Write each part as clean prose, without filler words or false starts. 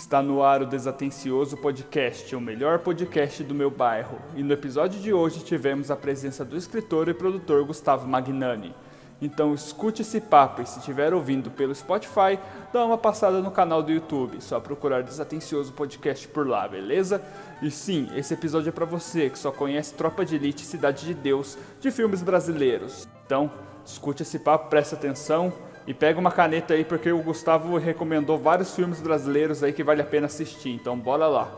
Está no ar o Desatencioso Podcast, o melhor podcast do meu bairro. E no episódio de hoje tivemos a presença do escritor e produtor Gustavo Magnani. Então escute esse papo e se estiver ouvindo pelo Spotify, dá uma passada no canal do YouTube. Só procurar Desatencioso Podcast por lá, beleza? E sim, esse episódio é pra você que só conhece Tropa de Elite e Cidade de Deus de filmes brasileiros. Então, escute esse papo, presta atenção e pega uma caneta aí porque o Gustavo recomendou vários filmes brasileiros aí que vale a pena assistir. Então bora lá.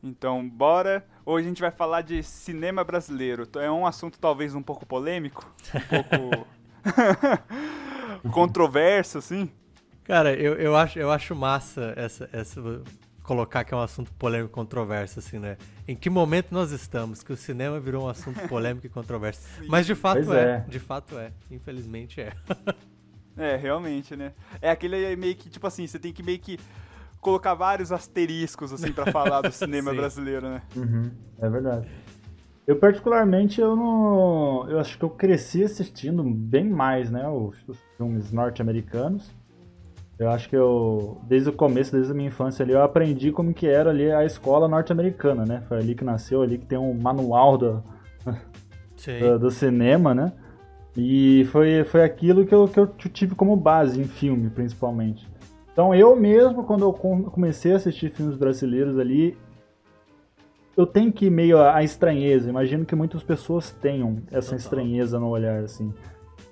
Então, bora. Hoje a gente vai falar de cinema brasileiro. É um assunto talvez um pouco polêmico, um pouco controverso, assim. Cara, eu acho massa essa colocar que é um assunto polêmico e controverso, assim, né? Em que momento nós estamos que o cinema virou um assunto polêmico e controverso? Sim. Mas de fato Pois de fato é. Infelizmente é. É, realmente, né? É aquele meio que, tipo assim, você tem que meio que colocar vários asteriscos, assim, pra falar do cinema Sim. brasileiro, né? Uhum, é verdade. Eu particularmente, eu acho que eu cresci assistindo bem mais, né, os filmes norte-americanos. Eu acho que desde o começo, desde a minha infância ali, eu aprendi como que era ali a escola norte-americana, né? Foi ali que nasceu, ali que tem um manual Sim. do cinema, né? E foi aquilo que eu tive como base em filme, principalmente. Então eu mesmo, quando eu comecei a assistir filmes brasileiros ali, eu tenho que ir meio a estranheza. Imagino que muitas pessoas tenham essa Total. estranheza no olhar, assim.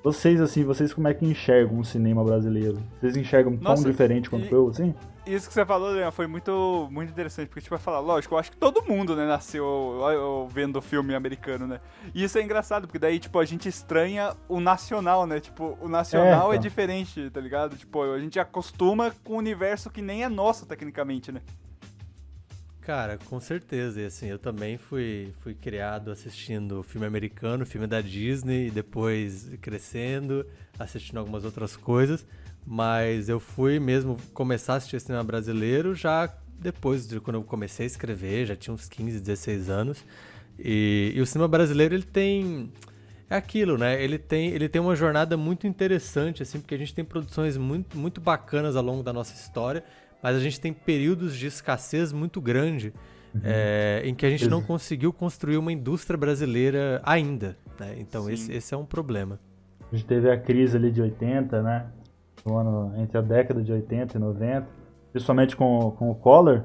Vocês como é que enxergam o cinema brasileiro? Vocês enxergam tão Nossa, diferente quanto eu, assim? Isso que você falou, Leon, foi muito, muito interessante, porque, tipo, vai falar, lógico, eu acho que todo mundo, né, nasceu vendo filme americano, né? E isso é engraçado, porque daí, tipo, a gente estranha o nacional, né? Tipo, o nacional é então. diferente, tá ligado? Tipo, a gente acostuma com um universo que nem é nosso, tecnicamente, né? Cara, com certeza. E assim, eu também fui criado assistindo filme americano, filme da Disney, e depois crescendo, assistindo algumas outras coisas. Mas eu fui mesmo começar a assistir cinema brasileiro já depois de quando eu comecei a escrever, já tinha uns 15, 16 anos. E o cinema brasileiro, ele tem... É aquilo, né? Ele tem uma jornada muito interessante, assim, porque a gente tem produções muito, muito bacanas ao longo da nossa história, mas a gente tem períodos de escassez muito grande, em que a gente não conseguiu construir uma indústria brasileira ainda, né? Então Sim. esse é um problema. A gente teve a crise ali de 80, né? Entre a década de 80 e 90, principalmente com o Collor.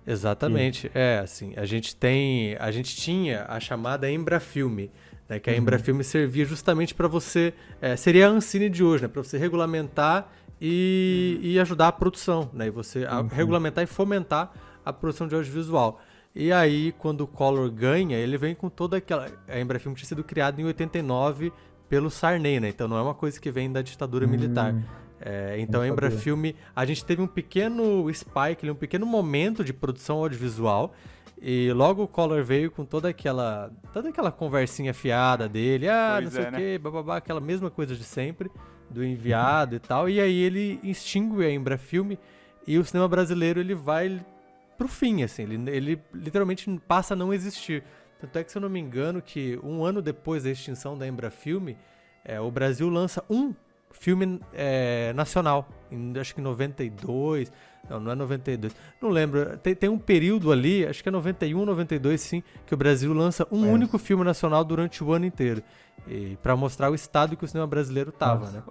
Exatamente, assim, a gente tinha a chamada Embrafilme, né, que a Embrafilme servia justamente para você, seria a Ancine de hoje, né, para você regulamentar e ajudar a produção, né, e você regulamentar e fomentar a produção de audiovisual. E aí, quando o Collor ganha, ele vem com toda aquela... A Embrafilme tinha sido criada em 89 pelo Sarney, né, então não é uma coisa que vem da ditadura militar. Então a Embrafilme, a gente teve um pequeno spike, um pequeno momento de produção audiovisual, e logo o Collor veio com toda aquela conversinha fiada dele, Pois não sei é, o que, bababá, aquela mesma coisa de sempre, do enviado e tal, e aí ele extingue a Embrafilme e o cinema brasileiro ele vai pro fim, assim, ele literalmente passa a não existir. Tanto é que, se eu não me engano, que um ano depois da extinção da Embrafilme, o Brasil lança um filme nacional, acho que em 92, não é 92, não lembro, tem um período ali, acho que é 91, 92 sim, que o Brasil lança um único filme nacional durante o ano inteiro, para mostrar o estado que o cinema brasileiro tava, né?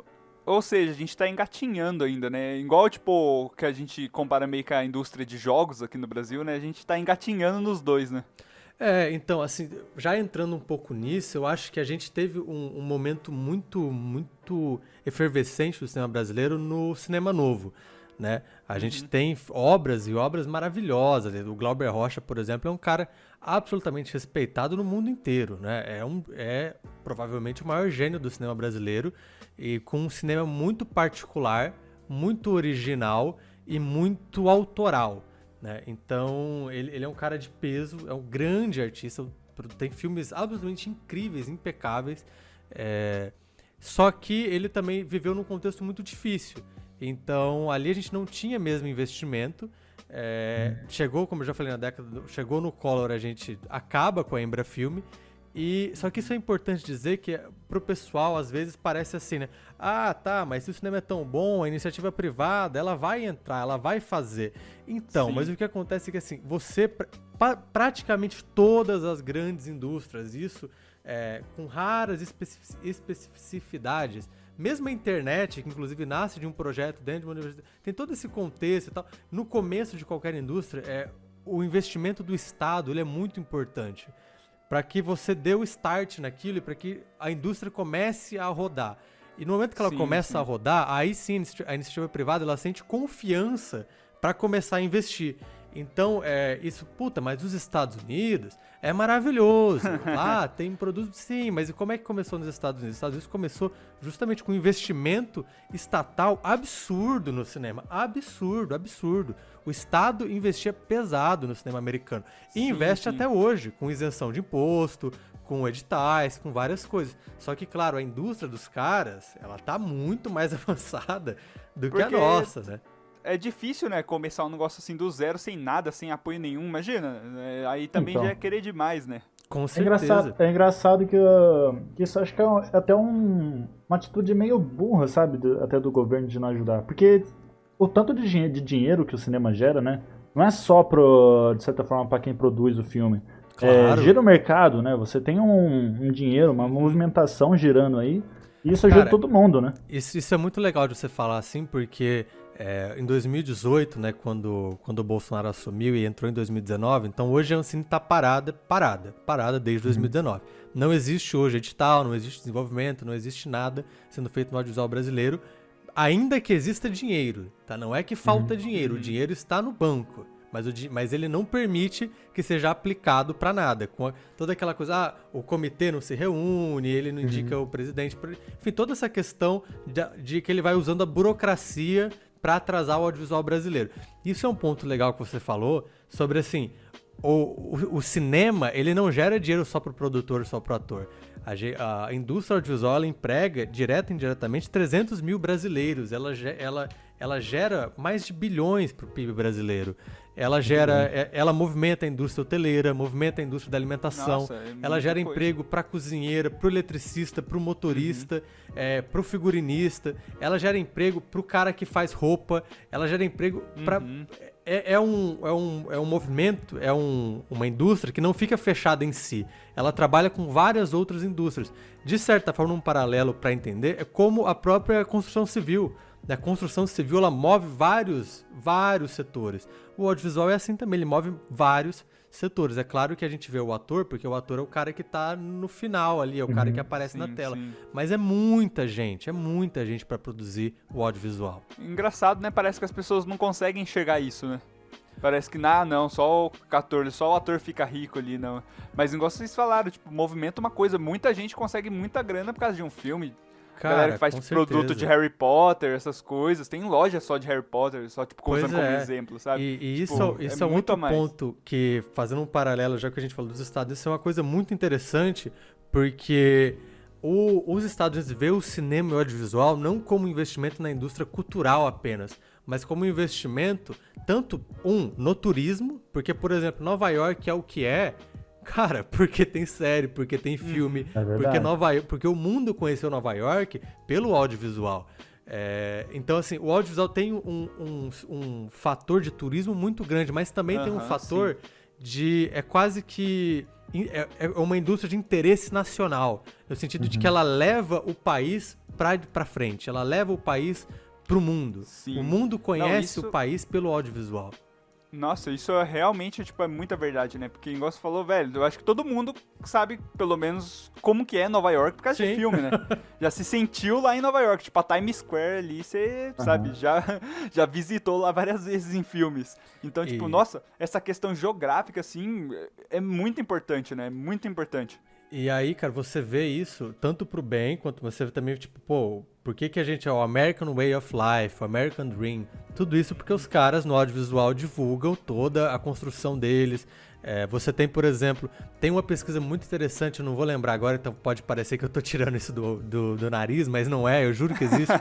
Ou seja, a gente tá engatinhando ainda, né? Igual, tipo, que a gente compara meio com a indústria de jogos aqui no Brasil, né? A gente tá engatinhando nos dois, né? Então, assim, já entrando um pouco nisso, eu acho que a gente teve um momento muito, muito efervescente do cinema brasileiro no cinema novo, né? A gente tem obras e obras maravilhosas. O Glauber Rocha, por exemplo, é um cara absolutamente respeitado no mundo inteiro, né? É provavelmente o maior gênio do cinema brasileiro e com um cinema muito particular, muito original e muito autoral, né? Então, ele é um cara de peso, é um grande artista, tem filmes absolutamente incríveis, impecáveis, só que ele também viveu num contexto muito difícil. Então, ali a gente não tinha mesmo investimento. Chegou, como eu já falei na década, chegou no Collor, a gente acaba com a Embrafilme Só que isso é importante dizer que pro pessoal, às vezes, parece assim, né? Ah, tá, mas se o cinema é tão bom, a iniciativa privada, ela vai entrar, ela vai fazer. Então, mas o que acontece é que, assim, praticamente todas as grandes indústrias, isso com raras especificidades, mesmo a internet, que inclusive nasce de um projeto dentro de uma universidade, tem todo esse contexto e tal. No começo de qualquer indústria, o investimento do Estado ele é muito importante para que você dê o start naquilo e para que a indústria comece a rodar. E no momento que ela começa a rodar, aí sim a iniciativa privada ela sente confiança para começar a investir. Então, mas os Estados Unidos é maravilhoso. Lá tem produtos, sim, mas e como é que começou nos Estados Unidos? Os Estados Unidos começou justamente com um investimento estatal absurdo no cinema. Absurdo. O Estado investia pesado no cinema americano. E investe até hoje, com isenção de imposto, com editais, com várias coisas. Só que, claro, a indústria dos caras, ela tá muito mais avançada do que a nossa, né? É difícil, né, começar um negócio assim do zero, sem nada, sem apoio nenhum, imagina. Aí também já é querer demais, né? Com certeza. É engraçado que isso acho que é até uma atitude meio burra, sabe? Até do governo de não ajudar. Porque o tanto de dinheiro que o cinema gera, né? Não é só, de certa forma, para quem produz o filme. Claro. Gira o mercado, né? Você tem um dinheiro, uma movimentação girando aí. E isso ajuda todo mundo, né? Isso é muito legal de você falar assim, porque em 2018, né, quando o Bolsonaro assumiu e entrou em 2019, então hoje a Ancine está parada desde 2019. Não existe hoje edital, não existe desenvolvimento, não existe nada sendo feito no audiovisual brasileiro, ainda que exista dinheiro, tá? Não é que falta dinheiro, o dinheiro está no banco. Mas ele não permite que seja aplicado para nada. Com toda aquela coisa, o comitê não se reúne, ele não indica o presidente. Enfim, toda essa questão de que ele vai usando a burocracia para atrasar o audiovisual brasileiro. Isso é um ponto legal que você falou sobre, assim, o cinema, ele não gera dinheiro só pro produtor, só pro ator. A indústria audiovisual, ela emprega, direta e indiretamente, 300 mil brasileiros. Ela gera mais de bilhões pro PIB brasileiro. Ela movimenta a indústria hoteleira, movimenta a indústria da alimentação. Nossa, ela gera emprego para cozinheira, para o eletricista, para o motorista, para o figurinista. Ela gera emprego para o cara que faz roupa. Ela gera emprego para... É um movimento, uma indústria que não fica fechada em si. Ela trabalha com várias outras indústrias. De certa forma, um paralelo para entender é como a própria construção civil. A construção civil ela move vários setores. O audiovisual é assim também, ele move vários setores. É claro que a gente vê o ator, porque o ator é o cara que está no final ali, é o cara que aparece na tela. Sim. Mas é muita gente para produzir o audiovisual. Engraçado, né? Parece que as pessoas não conseguem enxergar isso, né? Parece que, não, só o ator fica rico ali, não. Mas igual vocês falaram, tipo, movimenta uma coisa, muita gente consegue muita grana por causa de um filme. Cara, galera que faz tipo, produto de Harry Potter, essas coisas. Tem loja só de Harry Potter, só tipo usando como exemplo, sabe? E tipo, isso é um outro ponto que, fazendo um paralelo, já que a gente falou dos Estados Unidos, isso é uma coisa muito interessante, porque os Estados Unidos vê o cinema e o audiovisual não como investimento na indústria cultural apenas, mas como investimento, tanto no turismo, porque, por exemplo, Nova York é o que é, cara, porque tem série, porque tem filme, porque o mundo conheceu Nova York pelo audiovisual. Então, assim, o audiovisual tem um fator de turismo muito grande, mas também tem um fator de... É quase que... É uma indústria de interesse nacional, no sentido de que ela leva o país pra frente, ela leva o país pro mundo. Sim. O mundo conhece o país pelo audiovisual. Nossa, isso é realmente, tipo, é muita verdade, né? Porque, igual você falou, velho, eu acho que todo mundo sabe, pelo menos, como que é Nova York por causa de filme, né? Já se sentiu lá em Nova York, tipo, a Times Square ali, você, sabe, já visitou lá várias vezes em filmes. Então, tipo, nossa, essa questão geográfica, assim, é muito importante, né? Muito importante. E aí, cara, você vê isso tanto pro bem, quanto você vê também, tipo, pô, por que a gente é o American Way of Life, o American Dream? Tudo isso porque os caras no audiovisual divulgam toda a construção deles. Você tem, por exemplo, tem uma pesquisa muito interessante, eu não vou lembrar agora, então pode parecer que eu tô tirando isso do nariz, mas não é, eu juro que existe.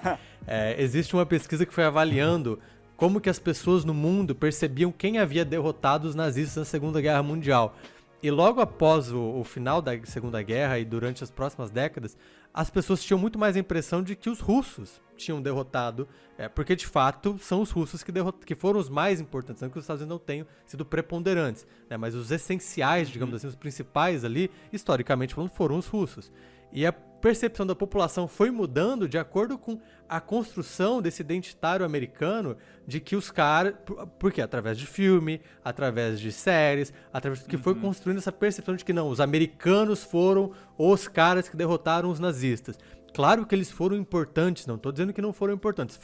Existe uma pesquisa que foi avaliando como que as pessoas no mundo percebiam quem havia derrotado os nazistas na Segunda Guerra Mundial. E logo após o final da Segunda Guerra e durante as próximas décadas, as pessoas tinham muito mais a impressão de que os russos tinham derrotado, porque de fato são os russos que foram os mais importantes, não que os Estados Unidos não tenham sido preponderantes, né, mas os essenciais, digamos assim, os principais ali, historicamente falando, foram os russos. E a percepção da população foi mudando de acordo com a construção desse identitário americano de que os caras... Porque através de filme, através de séries, através do que foi construindo essa percepção de que não, os americanos foram os caras que derrotaram os nazistas. Claro que eles foram importantes, não estou dizendo que não foram importantes,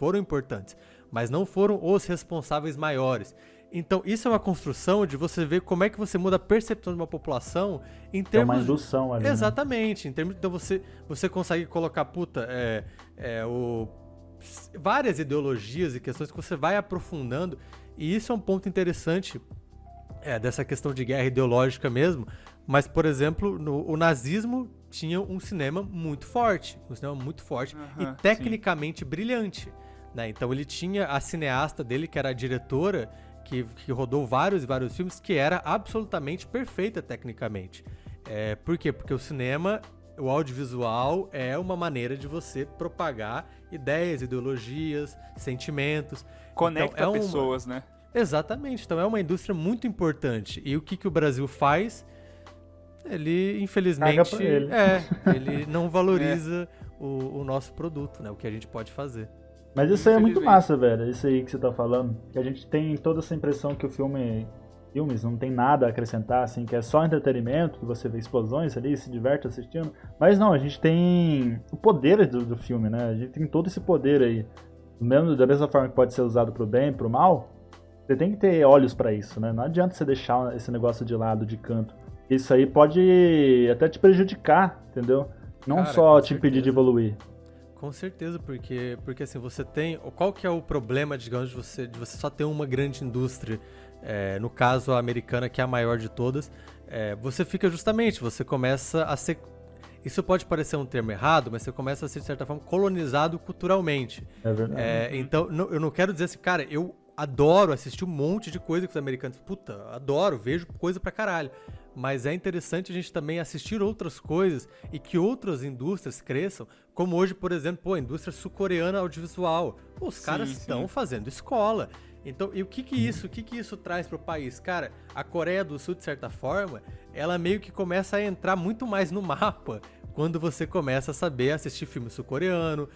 mas não foram os responsáveis maiores. Então, isso é uma construção de você ver como é que você muda a percepção de uma população em termos... É uma indução ali, Exatamente. Em termos, então, você consegue colocar, várias ideologias e questões que você vai aprofundando. E isso é um ponto interessante dessa questão de guerra ideológica mesmo. Mas, por exemplo, o nazismo tinha um cinema muito forte. E tecnicamente brilhante. Né? Então, ele tinha a cineasta dele, que era a diretora... Que rodou vários e vários filmes, que era absolutamente perfeita tecnicamente. Por quê? Porque o cinema, o audiovisual, é uma maneira de você propagar ideias, ideologias, sentimentos. Conecta pessoas, né? Exatamente. Então é uma indústria muito importante. E o que o Brasil faz? Ele, infelizmente, ele não valoriza o nosso produto, né? O que a gente pode fazer. Mas isso aí é muito massa, velho. Isso aí que você tá falando. Que a gente tem toda essa impressão que filmes não tem nada a acrescentar, assim, que é só entretenimento, que você vê explosões ali, se diverte assistindo. Mas não, a gente tem o poder do filme, né? A gente tem todo esse poder aí. Da mesma forma que pode ser usado pro bem, pro mal, você tem que ter olhos pra isso, né? Não adianta você deixar esse negócio de lado, de canto. Isso aí pode até te prejudicar, entendeu? Não só te impedir de evoluir. Com certeza, porque assim, você tem... Qual que é o problema, digamos, de você só ter uma grande indústria? No caso, a americana, que é a maior de todas, você começa a ser... Isso pode parecer um termo errado, mas você começa a ser, de certa forma, colonizado culturalmente. É verdade. Então, eu não quero dizer assim, cara, eu adoro assistir um monte de coisa com os americanos. Puta, adoro, vejo coisa pra caralho. Mas é interessante a gente também assistir outras coisas e que outras indústrias cresçam, como hoje, por exemplo, a indústria sul-coreana audiovisual. Os caras estão fazendo escola. Então, e o que isso traz pro país? Cara, a Coreia do Sul, de certa forma, ela meio que começa a entrar muito mais no mapa quando você começa a saber assistir filme sul-coreano,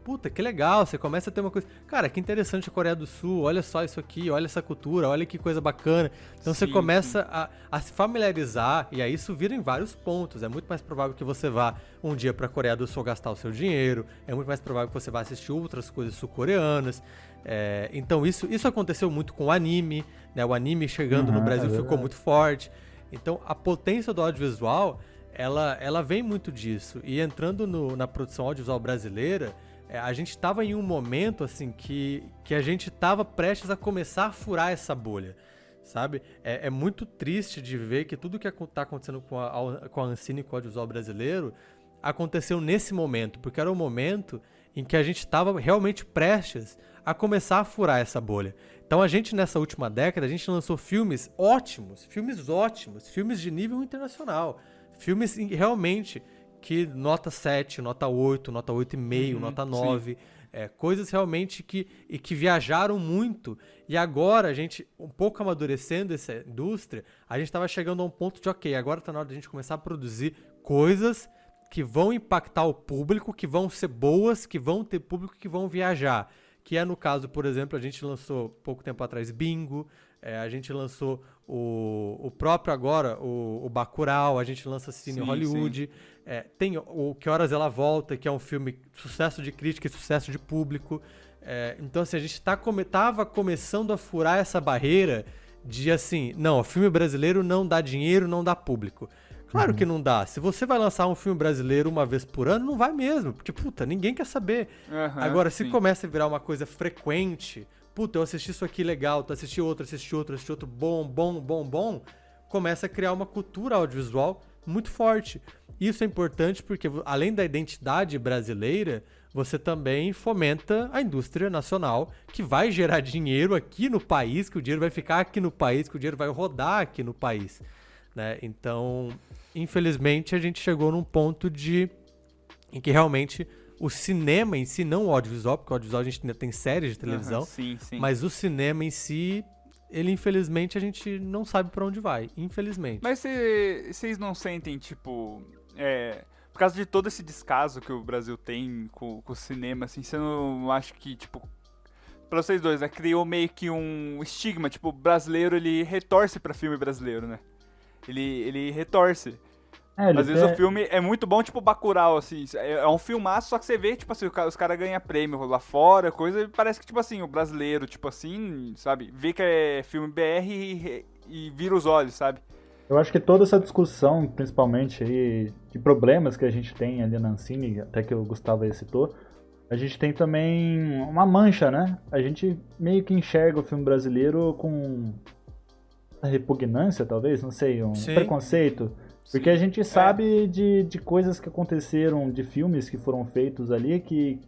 puta, que legal, você começa a ter uma coisa... Cara, que interessante a Coreia do Sul, olha só isso aqui, olha essa cultura, olha que coisa bacana. Então você começa a se familiarizar, e aí isso vira em vários pontos. É muito mais provável que você vá um dia pra Coreia do Sul gastar o seu dinheiro, é muito mais provável que você vá assistir outras coisas sul-coreanas. Então isso aconteceu muito com o anime, né? O anime chegando no Brasil ficou muito forte. Então a potência do audiovisual... Ela vem muito disso. E entrando na produção audiovisual brasileira, a gente estava em um momento assim que a gente estava prestes a começar a furar essa bolha, sabe? É muito triste de ver que tudo que está acontecendo com a Ancine e com o audiovisual brasileiro aconteceu nesse momento, porque era o momento em que a gente estava realmente prestes a começar a furar essa bolha. Então a gente, nessa última década, a gente lançou filmes ótimos, filmes de nível internacional. Filmes realmente que nota 7, nota 8, nota 8,5, nota 9. Coisas realmente que viajaram muito. E agora, a gente, um pouco amadurecendo essa indústria, a gente estava chegando a um ponto de, ok, agora está na hora de a gente começar a produzir coisas que vão impactar o público, que vão ser boas, que vão ter público, que vão viajar. Que é no caso, por exemplo, a gente lançou pouco tempo atrás Bingo, a gente lançou o próprio agora, o Bacurau, a gente lança Cine Hollywood, tem o Que Horas Ela Volta, que é um filme sucesso de crítica e sucesso de público. Então assim, a gente tava começando a furar essa barreira de assim, não, o filme brasileiro não dá dinheiro, não dá público. Claro que não dá. Se você vai lançar um filme brasileiro uma vez por ano, não vai mesmo. Porque, puta, ninguém quer saber. Agora, se começa a virar uma coisa frequente, puta, eu assisti isso aqui legal, tu assisti outro, bom, começa a criar uma cultura audiovisual muito forte. Isso é importante porque, além da identidade brasileira, você também fomenta a indústria nacional, que vai gerar dinheiro aqui no país, que o dinheiro vai ficar aqui no país, que o dinheiro vai rodar aqui no país. né? Então, infelizmente, a gente chegou num ponto em que realmente o cinema em si, não o audiovisual, porque o audiovisual a gente ainda tem séries de televisão, Sim, sim. mas o cinema em si, ele infelizmente a gente não sabe pra onde vai, infelizmente. Mas vocês não sentem, tipo, por causa de todo esse descaso que o Brasil tem com o cinema, assim, você não acha que, tipo, pra vocês dois, né, criou meio que um estigma, tipo, o brasileiro, ele retorce pra filme brasileiro, né? Ele retorce. Às vezes o filme é muito bom, tipo Bacurau, assim, é um filmaço, só que você vê, tipo assim, os caras ganham prêmio lá fora, coisa, e parece que, tipo assim, o brasileiro, tipo assim, sabe, vê que é filme BR e vira os olhos, sabe? Eu acho que toda essa discussão, principalmente aí, de problemas que a gente tem ali na Ancine, até que o Gustavo aí citou, a gente tem também uma mancha, né? A gente meio que enxerga o filme brasileiro com repugnância, talvez, não sei, um Sim. preconceito. Porque a gente sabe de coisas que aconteceram, de filmes que foram feitos ali, que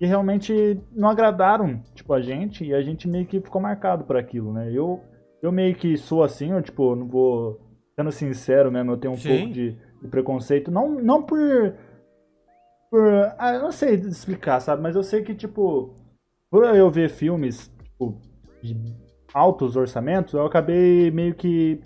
realmente não agradaram, tipo, a gente, e a gente meio que ficou marcado por aquilo, né? Eu meio que sou assim, eu, tipo, não vou... Sendo sincero mesmo, eu tenho um pouco de preconceito, não por... eu não sei explicar, sabe? Mas eu sei que, tipo, por eu ver filmes, tipo, de altos orçamentos, eu acabei meio que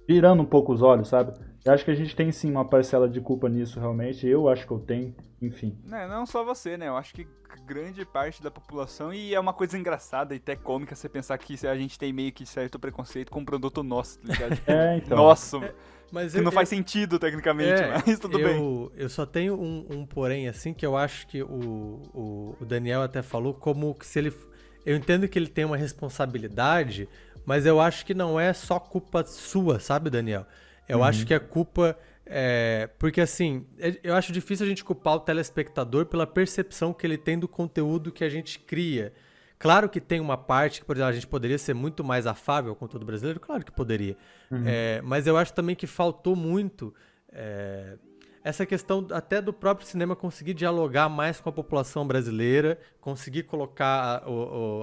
virando um pouco os olhos, sabe? Eu acho que a gente tem sim uma parcela de culpa nisso, realmente. Eu acho que eu tenho, enfim. Não só você, né? Eu acho que grande parte da população, e é uma coisa engraçada e até cômica você pensar que a gente tem meio que certo preconceito com um produto nosso, tá ligado? Então. Nosso. Mas que não faz sentido, tecnicamente, mas tudo bem. Eu só tenho um porém, assim, que eu acho que o Daniel até falou, como que se ele... Eu entendo que ele tem uma responsabilidade, mas eu acho que não é só culpa sua, sabe, Daniel? Eu acho que a culpa... porque, assim, eu acho difícil a gente culpar o telespectador pela percepção que ele tem do conteúdo que a gente cria. Claro que tem uma parte que, por exemplo, a gente poderia ser muito mais afável com o conteúdo brasileiro, claro que poderia. Mas eu acho também que faltou muito essa questão até do próprio cinema conseguir dialogar mais com a população brasileira, conseguir colocar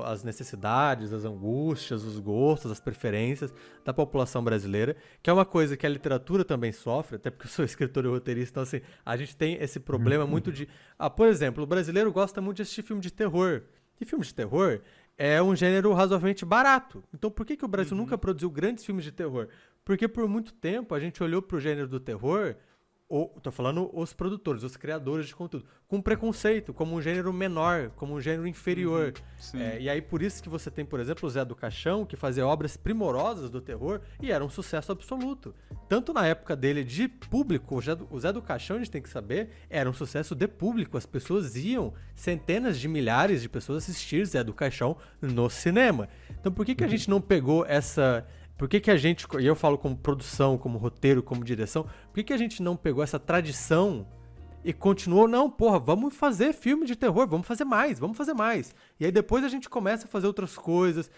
as necessidades, as angústias, os gostos, as preferências da população brasileira, que é uma coisa que a literatura também sofre, até porque eu sou escritor e roteirista, então assim, a gente tem esse problema muito de... por exemplo, o brasileiro gosta muito de assistir filme de terror. E filme de terror é um gênero razoavelmente barato. Então por que o Brasil nunca produziu grandes filmes de terror? Porque por muito tempo a gente olhou pro gênero do terror, tô falando os produtores, os criadores de conteúdo, com preconceito, como um gênero menor, como um gênero inferior. E aí por isso que você tem, por exemplo, o Zé do Caixão, que fazia obras primorosas do terror e era um sucesso absoluto. Tanto na época dele de público, o Zé do Caixão, a gente tem que saber, era um sucesso de público. As pessoas iam, centenas de milhares de pessoas assistir Zé do Caixão no cinema. Então por que a gente não pegou essa... Por que a gente, e eu falo como produção, como roteiro, como direção, por que a gente não pegou essa tradição e continuou, não, porra, vamos fazer filme de terror, vamos fazer mais. E aí depois a gente começa a fazer outras coisas.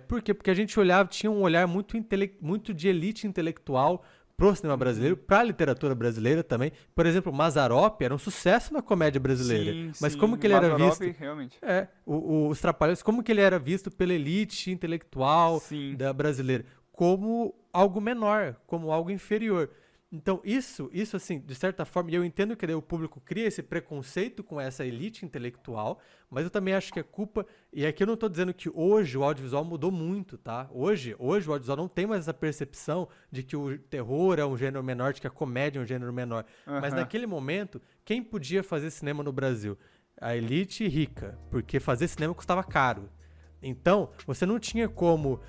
Por quê? Porque a gente tinha um olhar muito de elite intelectual pro cinema brasileiro, pra literatura brasileira também. Por exemplo, Mazzaropi era um sucesso na comédia brasileira. Mas como que ele era visto? Realmente. Os Trapalhões, como que ele era visto pela elite intelectual da brasileira? Como algo menor, como algo inferior. Então, isso assim, de certa forma, e eu entendo que daí o público cria esse preconceito com essa elite intelectual, mas eu também acho que é culpa, e aqui eu não estou dizendo que hoje o audiovisual mudou muito, tá? Hoje o audiovisual não tem mais essa percepção de que o terror é um gênero menor, de que a comédia é um gênero menor. Mas naquele momento, quem podia fazer cinema no Brasil? A elite rica, porque fazer cinema custava caro. Então, você não tinha como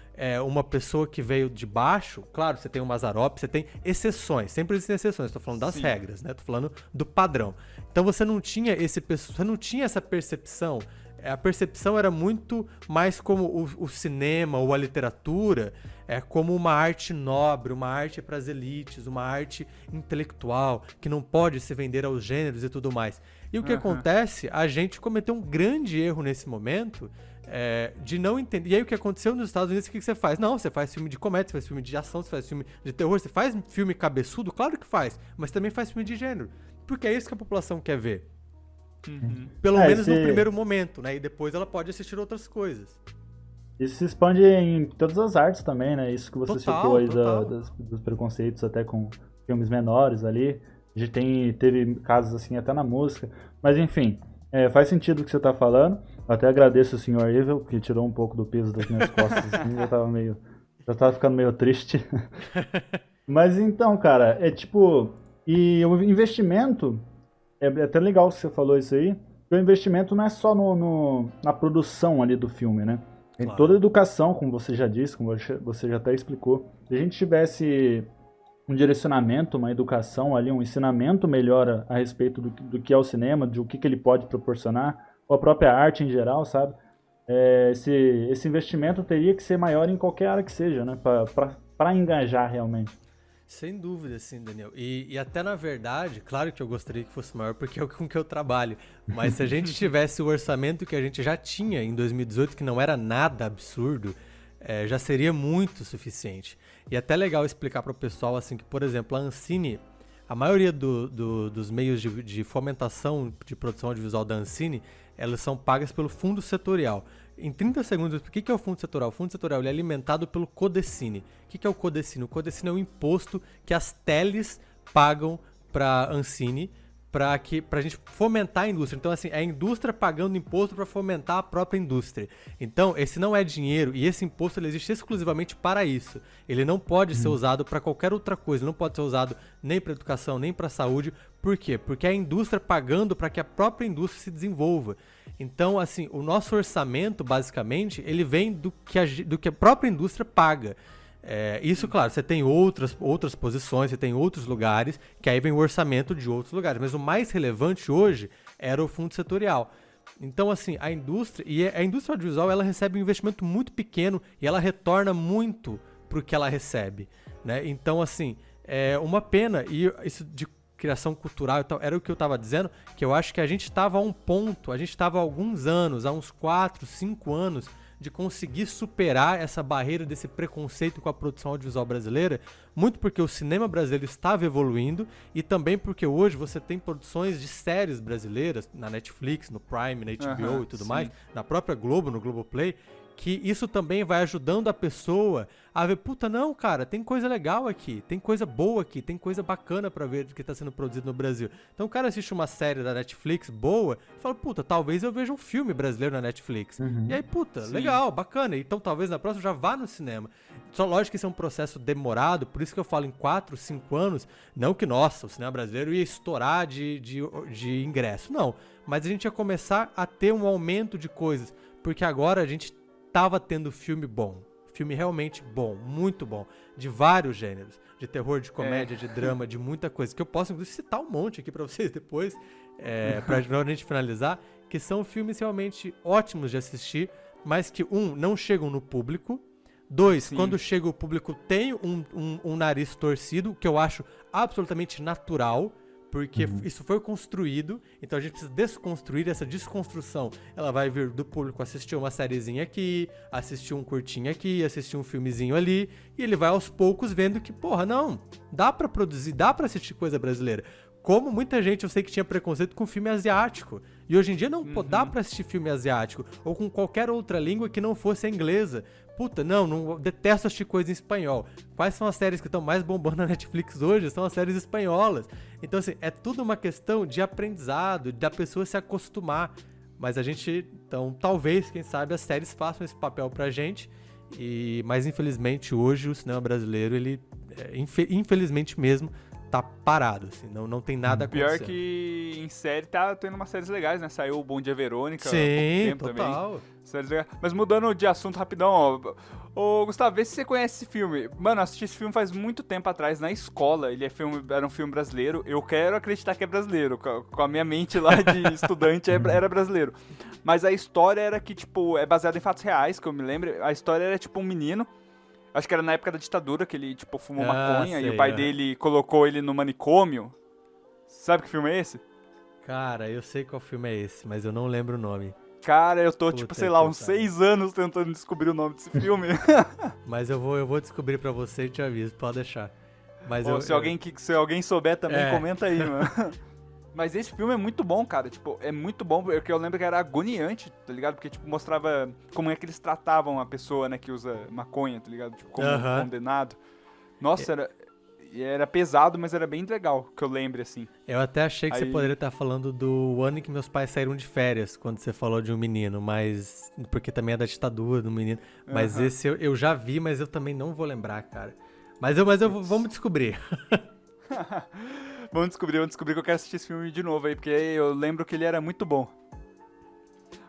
uma pessoa que veio de baixo, claro, você tem o Mazzaropi, você tem exceções, sempre existem exceções, estou falando das regras, né? Estou falando do padrão. Então você não tinha essa percepção, a percepção era muito mais como o cinema ou a literatura, como uma arte nobre, uma arte para as elites, uma arte intelectual, que não pode se vender aos gêneros e tudo mais. E o que acontece? A gente cometeu um grande erro nesse momento, de não entender. E aí o que aconteceu nos Estados Unidos, o que você faz? Não, você faz filme de comédia, você faz filme de ação, você faz filme de terror, você faz filme cabeçudo, claro que faz, mas também faz filme de gênero, porque é isso que a população quer ver. Pelo menos no primeiro momento, né? E depois ela pode assistir outras coisas. Isso se expande em todas as artes também, né? Isso que você Total, citou aí total. dos preconceitos até com filmes menores ali. A gente teve casos assim até na música. Mas enfim, faz sentido o que você está falando. Eu até agradeço o senhor Evil, que tirou um pouco do peso das minhas costas. Assim, já tava ficando meio triste. Mas então, cara, é tipo. E o investimento. É até legal que você falou isso aí. Porque o investimento não é só na produção ali do filme, né? Tem toda a Claro. educação, como você já disse, como você já até explicou. Se a gente tivesse um direcionamento, uma educação ali, um ensinamento melhor a respeito do que é o cinema, de o que ele pode proporcionar, ou a própria arte em geral, sabe? Esse investimento teria que ser maior em qualquer área que seja, né? Para engajar realmente. Sem dúvida, sim, Daniel. E até na verdade, claro que eu gostaria que fosse maior porque é o com que eu trabalho. Mas se a gente tivesse o orçamento que a gente já tinha em 2018, que não era nada absurdo, já seria muito suficiente. E até legal explicar para o pessoal assim que, por exemplo, a Ancine, a maioria dos meios de fomentação de produção audiovisual da Ancine, elas são pagas pelo fundo setorial. Em 30 segundos, o que é o fundo setorial? O fundo setorial ele é alimentado pelo Codecine. O que é o Codecine? O Codecine é um imposto que as teles pagam para a Ancine para a gente fomentar a indústria. Então, assim, é a indústria pagando imposto para fomentar a própria indústria. Então, esse não é dinheiro e esse imposto ele existe exclusivamente para isso. Ele não pode ser usado para qualquer outra coisa, não pode ser usado nem para educação, nem para saúde. Por quê? Porque é a indústria pagando para que a própria indústria se desenvolva. Então, assim, o nosso orçamento, basicamente, ele vem do que a própria indústria paga. Isso, claro, você tem outras posições, você tem outros lugares, que aí vem o orçamento de outros lugares. Mas o mais relevante hoje era o fundo setorial. Então, assim, a indústria audiovisual, ela recebe um investimento muito pequeno e ela retorna muito pro que ela recebe, né? Então, assim, é uma pena. E isso de criação cultural e tal, era o que eu tava dizendo, que eu acho que a gente tava a um ponto, a gente tava há alguns anos, há uns 4, 5 anos, de conseguir superar essa barreira desse preconceito com a produção audiovisual brasileira, muito porque o cinema brasileiro estava evoluindo e também porque hoje você tem produções de séries brasileiras na Netflix, no Prime, na HBO e tudo sim. mais, na própria Globo, no Globoplay, que isso também vai ajudando a pessoa a ver, puta, não, cara, tem coisa legal aqui, tem coisa boa aqui, tem coisa bacana pra ver que tá sendo produzido no Brasil. Então o cara assiste uma série da Netflix boa e fala, puta, talvez eu veja um filme brasileiro na Netflix. E aí, puta, Sim. legal, bacana. Então talvez na próxima já vá no cinema. Só lógico que isso é um processo demorado, por isso que eu falo em 4, 5 anos, não que, nossa, o cinema brasileiro ia estourar de ingresso, não. Mas a gente ia começar a ter um aumento de coisas, porque agora a gente tava tendo filme bom. Filme realmente bom, muito bom. De vários gêneros. De terror, de comédia, de drama, de muita coisa. Que eu posso, inclusive, citar um monte aqui pra vocês depois. Pra gente finalizar. Que são filmes realmente ótimos de assistir. Mas que, não chegam no público. 2, quando chega o público, tem um nariz torcido. Que eu acho absolutamente natural. Porque isso foi construído, então a gente precisa desconstruir essa desconstrução. Ela vai vir do público assistir uma sériezinha aqui, assistir um curtinho aqui, assistir um filmezinho ali, e ele vai aos poucos vendo que, porra, não, dá pra produzir, dá pra assistir coisa brasileira. Como muita gente eu sei que tinha preconceito com filme asiático. E hoje em dia não dá pra assistir filme asiático. Ou com qualquer outra língua que não fosse a inglesa. Puta, não detesto assistir coisa em espanhol. Quais são as séries que estão mais bombando na Netflix hoje? São as séries espanholas. Então, assim, é tudo uma questão de aprendizado, da pessoa se acostumar. Mas a gente, então, talvez, quem sabe, as séries façam esse papel pra gente. Mas, infelizmente, hoje o cinema brasileiro, ele, infelizmente mesmo, tá parado, assim, não tem nada acontecendo. Pior que em série tá tendo umas séries legais, né? Saiu o Bom Dia Verônica há Sim, pouco tempo total. também. Séries legais. Mas mudando de assunto rapidão, ó. Ô, Gustavo, vê se você conhece esse filme. Mano, eu assisti esse filme faz muito tempo atrás, na escola. Era um filme brasileiro. Eu quero acreditar que é brasileiro. Com a minha mente lá de estudante, era brasileiro. Mas a história era que, tipo, é baseada em fatos reais, que eu me lembro. A história era, tipo, um menino. Acho que era na época da ditadura, que ele, tipo, fumou maconha e o pai dele colocou ele no manicômio. Sabe que filme é esse? Cara, eu sei qual filme é esse, mas eu não lembro o nome. Cara, eu tô, Puta tipo, sei lá, que uns pariu. 6 anos tentando descobrir o nome desse filme. Mas eu vou descobrir pra você e te aviso, pode deixar. Mas Ou se alguém souber também, comenta aí, mano. Mas esse filme é muito bom, cara. Tipo, é muito bom, porque eu lembro que era agoniante, tá ligado? Porque, tipo, mostrava como é que eles tratavam a pessoa, né, que usa maconha, tá ligado? Tipo, como condenado. Nossa, era pesado, mas era bem legal, que eu lembre, assim. Eu até achei que você poderia estar falando do ano em que meus pais saíram de férias, quando você falou de um menino, mas... Porque também é da ditadura do menino. Mas esse eu já vi, mas eu também não vou lembrar, cara. Mas vamos descobrir. Vamos descobrir que eu quero assistir esse filme de novo aí, porque eu lembro que ele era muito bom.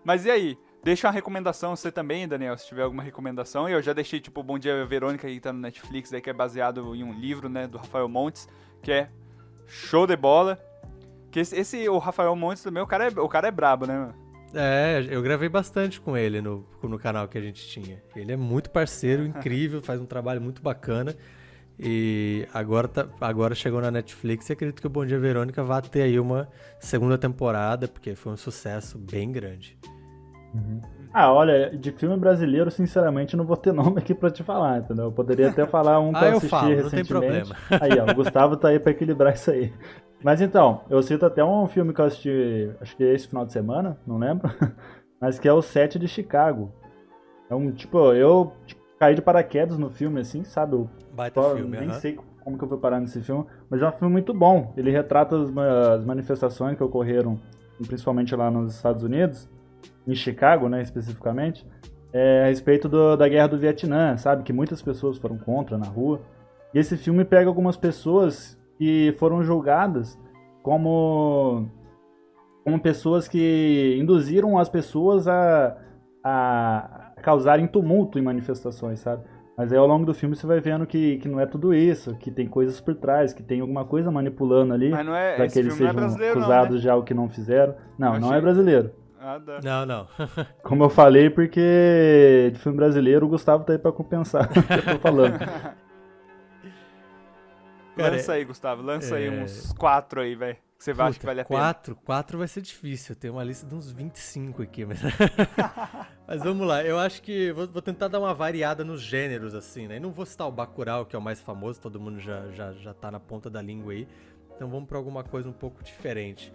Mas e aí? Deixa uma recomendação, você também, Daniel, se tiver alguma recomendação. Eu já deixei, tipo, Bom Dia Verônica, que tá no Netflix, aí, que é baseado em um livro, né, do Rafael Montes, que é show de bola. Que o Rafael Montes também, o cara é brabo, né, mano? Eu gravei bastante com ele no canal que a gente tinha. Ele é muito parceiro, incrível, faz um trabalho muito bacana. E agora chegou na Netflix e acredito que o Bom Dia Verônica vai ter aí uma segunda temporada, porque foi um sucesso bem grande. Olha, de filme brasileiro, sinceramente, não vou ter nome aqui pra te falar, entendeu? Eu poderia até falar um que eu assisti recentemente. Não tem problema. Aí, ó, o Gustavo tá aí pra equilibrar isso aí. Mas então, eu cito até um filme que eu assisti, acho que é esse final de semana, não lembro, mas que é o 7 de Chicago. É um, eu caí de paraquedas no filme, assim, sabe? Baita filme, nem sei como que eu fui parar nesse filme, mas é um filme muito bom. Ele retrata as manifestações que ocorreram, principalmente lá nos Estados Unidos, em Chicago, né, especificamente, a respeito da guerra do Vietnã, sabe? Que muitas pessoas foram contra na rua. E esse filme pega algumas pessoas que foram julgadas como pessoas que induziram as pessoas a causarem tumulto em manifestações, sabe? Mas aí ao longo do filme você vai vendo que não é tudo isso, que tem coisas por trás, que tem alguma coisa manipulando ali para que eles sejam acusados de algo que não fizeram. Não é brasileiro. Não. Como eu falei, porque de filme brasileiro o Gustavo tá aí pra compensar o que eu tô falando. Lança aí, Gustavo, aí uns 4 aí, velho. Que você acha que vale a pena. 4 vai ser difícil, eu tenho uma lista de uns 25 aqui, mas... Mas vamos lá, eu acho que vou tentar dar uma variada nos gêneros, assim, né? E não vou citar o Bacurau, que é o mais famoso, todo mundo já tá na ponta da língua aí. Então vamos pra alguma coisa um pouco diferente.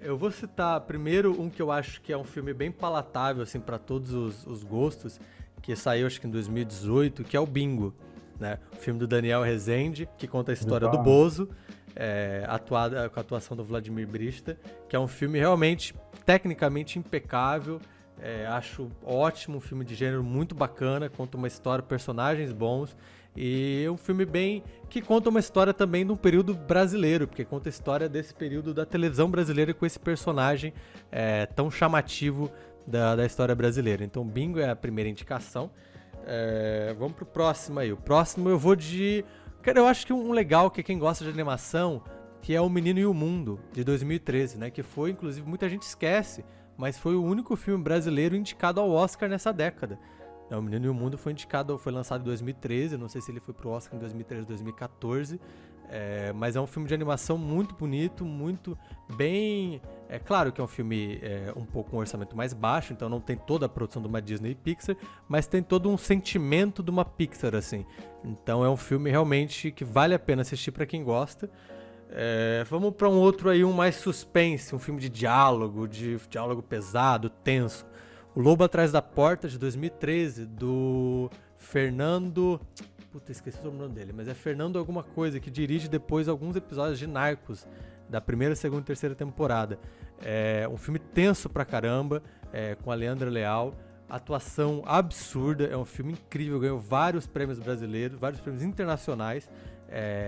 Eu vou citar primeiro um que eu acho que é um filme bem palatável, assim, pra todos os gostos, que saiu acho que em 2018, que é o Bingo, né? O filme do Daniel Rezende, que conta a história do Bozo, atuada com a atuação do Vladimir Brista, que é um filme realmente, tecnicamente impecável, acho ótimo, um filme de gênero muito bacana, conta uma história, personagens bons, e um filme que conta uma história também de um período brasileiro, porque conta a história desse período da televisão brasileira com esse personagem tão chamativo da história brasileira. Então Bingo é a primeira indicação. Vamos pro próximo aí. O próximo eu vou de... Cara, eu acho que um legal que quem gosta de animação, que é O Menino e o Mundo, de 2013, né? Que foi, inclusive, muita gente esquece, mas foi o único filme brasileiro indicado ao Oscar nessa década. O Menino e o Mundo foi lançado em 2013, não sei se ele foi pro Oscar em 2013 ou 2014, mas é um filme de animação muito bonito, muito bem... É claro que é um filme um pouco com um orçamento mais baixo, então não tem toda a produção de uma Disney e Pixar, mas tem todo um sentimento de uma Pixar, assim. Então é um filme realmente que vale a pena assistir para quem gosta. Vamos para um outro aí, um mais suspense, um filme de diálogo pesado, tenso. O Lobo Atrás da Porta, de 2013, do Fernando... Puta, esqueci o nome dele, mas é Fernando alguma coisa, que dirige depois alguns episódios de Narcos, da primeira, segunda e terceira temporada. É um filme tenso pra caramba, com a Leandra Leal, atuação absurda, é um filme incrível, ganhou vários prêmios brasileiros, vários prêmios internacionais,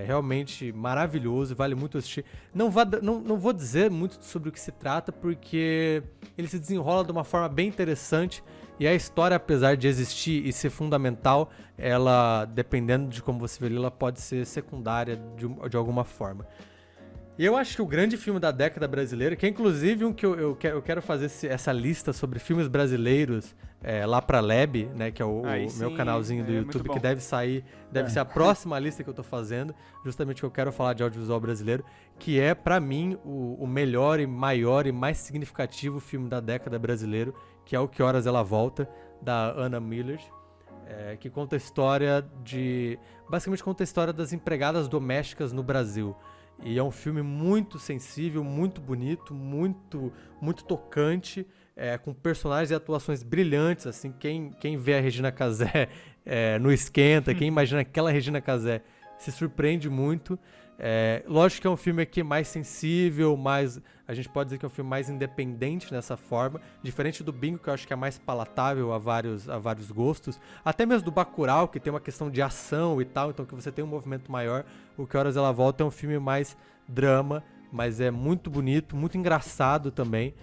realmente maravilhoso, vale muito assistir. Não vou dizer muito sobre o que se trata, porque ele se desenrola de uma forma bem interessante, e a história, apesar de existir e ser fundamental, ela, dependendo de como você vê, ela pode ser secundária de alguma forma. E eu acho que o grande filme da década brasileira, que é inclusive um que eu quero fazer essa lista sobre filmes brasileiros lá pra Lab, né, que é o meu canalzinho do YouTube, que deve ser a próxima lista que eu tô fazendo, justamente que eu quero falar de audiovisual brasileiro, que é, pra mim, o melhor e maior e mais significativo filme da década brasileiro, que é O Que Horas Ela Volta, da Anna Miller, que conta a história basicamente conta a história das empregadas domésticas no Brasil. E é um filme muito sensível, muito bonito, muito tocante, com personagens e atuações brilhantes, assim, quem vê a Regina Casé no Esquenta, quem imagina aquela Regina Casé se surpreende muito. Lógico que é um filme aqui mais sensível, a gente pode dizer que é um filme mais independente nessa forma, diferente do Bingo, que eu acho que é mais palatável a vários gostos, até mesmo do Bacurau, que tem uma questão de ação e tal, então que você tem um movimento maior. O Que Horas Ela Volta é um filme mais drama, mas é muito bonito, muito engraçado também.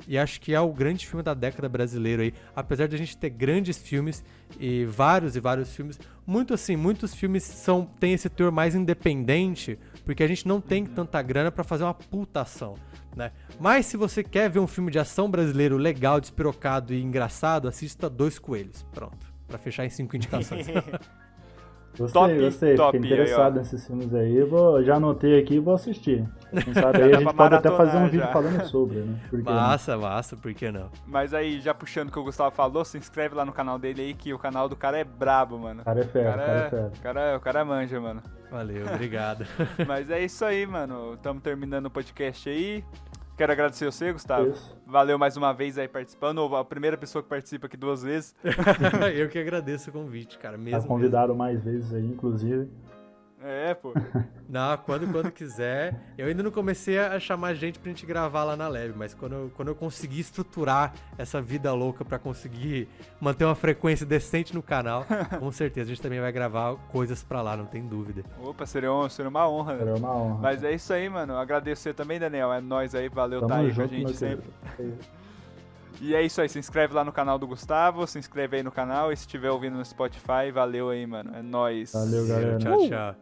E acho que é o grande filme da década brasileira aí, apesar de a gente ter grandes filmes e vários filmes, muitos filmes têm esse teor mais independente, porque a gente não tem tanta grana pra fazer uma puta ação, né? Mas se você quer ver um filme de ação brasileiro legal, despirocado e engraçado, assista Dois Coelhos, pronto, pra fechar em 5 indicações. Gostei. Top, Fiquei interessado aí, nesses filmes aí. Já anotei aqui e vou assistir. Quem sabe aí Dá a gente pra pode até fazer um maratonar vídeo já. falando sobre, né? Por que não? Massa, por que não? Mas aí, já puxando o que o Gustavo falou, se inscreve lá no canal dele aí, que o canal do cara é brabo, mano. O cara é fera, O cara manja, mano. Valeu, obrigado. Mas é isso aí, mano. Estamos terminando o podcast aí. Quero agradecer você, Gustavo. Isso. Valeu mais uma vez aí participando. Ou a primeira pessoa que participa aqui 2 vezes. Eu que agradeço o convite, cara. Tá Mesmo. convidado mais vezes aí, inclusive. Pô. Não, quando quiser. Eu ainda não comecei a chamar gente pra gente gravar lá na Lab, mas quando eu conseguir estruturar essa vida louca pra conseguir manter uma frequência decente no canal, com certeza a gente também vai gravar coisas pra lá, não tem dúvida. Opa, seria uma honra. Era uma honra. Mas é isso aí, mano. Agradeço você também, Daniel. É nóis aí. Valeu, Tamo tá aí com a junto, gente meu sempre. querido. E é isso aí. Se inscreve lá no canal do Gustavo. Se inscreve aí no canal. E se estiver ouvindo no Spotify, valeu aí, mano. É nóis. Valeu, galera. Tchau.